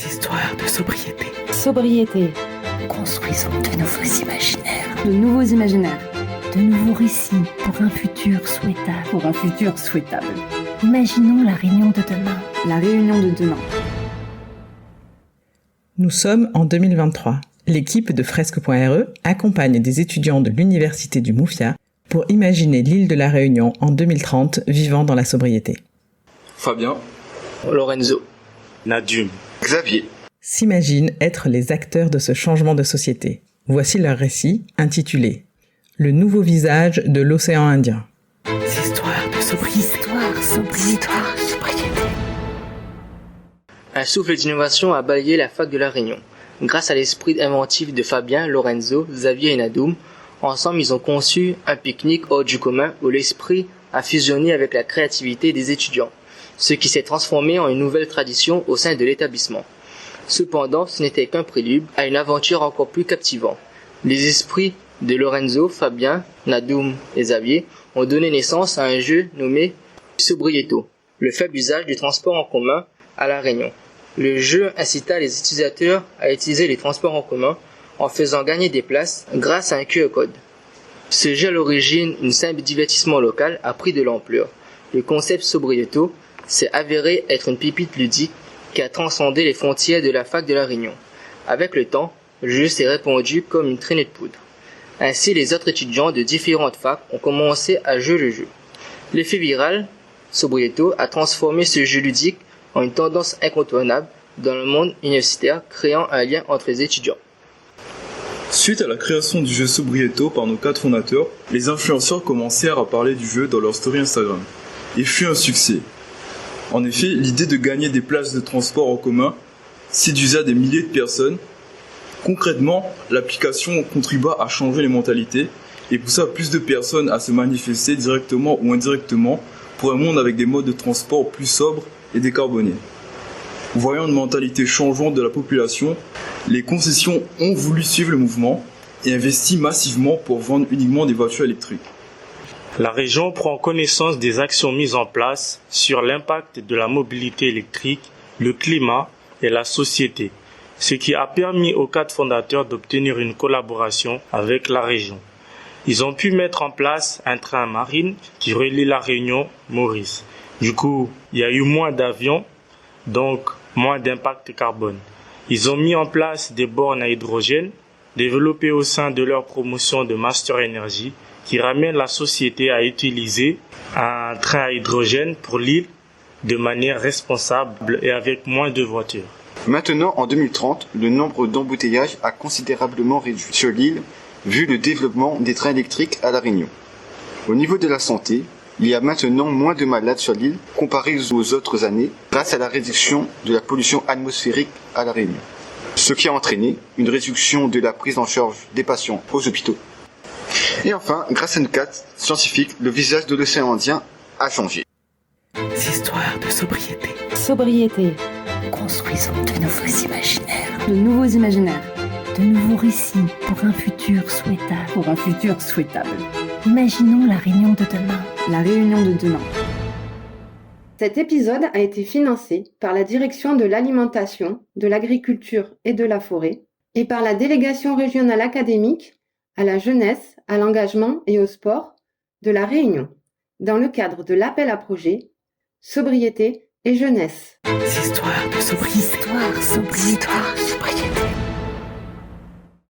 Histoires de sobriété. Sobriété. Construisons de nouveaux imaginaires. De nouveaux imaginaires. De nouveaux récits pour un futur souhaitable. Pour un futur souhaitable. Imaginons la réunion de demain. La réunion de demain. Nous sommes en 2023. L'équipe de Fresque.re accompagne des étudiants de l'Université du Mouffia pour imaginer l'île de la Réunion en 2030 vivant dans la sobriété. Fabien, Lorenzo, Nadim, Xavier s'imaginent être les acteurs de ce changement de société. Voici leur récit intitulé « Le nouveau visage de l'océan Indien ». Histoires de sobriété. Histoire, sobriété. Un souffle d'innovation a balayé la fac de la Réunion. Grâce à l'esprit inventif de Fabien, Lorenzo, Xavier et Nadoum, ensemble ils ont conçu un pique-nique hors du commun où l'esprit a fusionné avec la créativité des étudiants, ce qui s'est transformé en une nouvelle tradition au sein de l'établissement. Cependant, ce n'était qu'un prélude à une aventure encore plus captivante. Les esprits de Lorenzo, Fabien, Nadoum et Xavier ont donné naissance à un jeu nommé Sobrieto, le faible usage du transport en commun à La Réunion. Le jeu incita les utilisateurs à utiliser les transports en commun en faisant gagner des places grâce à un QR code. Ce jeu à l'origine, une simple divertissement local, a pris de l'ampleur. Le concept Sobrieto s'est avéré être une pépite ludique qui a transcendé les frontières de la fac de La Réunion. Avec le temps, le jeu s'est répandu comme une traînée de poudre. Ainsi, les autres étudiants de différentes facs ont commencé à jouer le jeu. L'effet viral, Sobrieto, a transformé ce jeu ludique en une tendance incontournable dans le monde universitaire, créant un lien entre les étudiants. Suite à la création du jeu Sobrieto par nos 4 fondateurs, les influenceurs commencèrent à parler du jeu dans leur story Instagram. Et fut un succès. En effet, l'idée de gagner des places de transport en commun séduisa des milliers de personnes. Concrètement, l'application contribua à changer les mentalités et poussa plus de personnes à se manifester directement ou indirectement pour un monde avec des modes de transport plus sobres et décarbonés. Voyant une mentalité changeante de la population, les concessions ont voulu suivre le mouvement et investissent massivement pour vendre uniquement des voitures électriques. La région prend connaissance des actions mises en place sur l'impact de la mobilité électrique, le climat et la société, ce qui a permis aux 4 fondateurs d'obtenir une collaboration avec la région. Ils ont pu mettre en place un train marine qui relie la Réunion Maurice. Du coup, il y a eu moins d'avions, donc moins d'impact carbone. Ils ont mis en place des bornes à hydrogène, développées au sein de leur promotion de Master Energy, qui ramène la société à utiliser un train à hydrogène pour l'île de manière responsable et avec moins de voitures. Maintenant, en 2030, le nombre d'embouteillages a considérablement réduit sur l'île, vu le développement des trains électriques à La Réunion. Au niveau de la santé, il y a maintenant moins de malades sur l'île comparé aux autres années grâce à la réduction de la pollution atmosphérique à La Réunion. Ce qui a entraîné une réduction de la prise en charge des patients aux hôpitaux. Et enfin, grâce à nos 4 scientifiques, le visage de l'océan Indien a changé. Histoires de sobriété. Sobriété. Construisons de nouveaux imaginaires. De nouveaux imaginaires. De nouveaux récits pour un futur souhaitable. Pour un futur souhaitable. Imaginons la réunion de demain. La réunion de demain. Cet épisode a été financé par la Direction de l'Alimentation, de l'Agriculture et de la Forêt et par la Délégation régionale académique à la jeunesse, à l'engagement et au sport de La Réunion, dans le cadre de l'appel à projet Sobriété et jeunesse. Histoires de sobriété. Histoire, sobriété.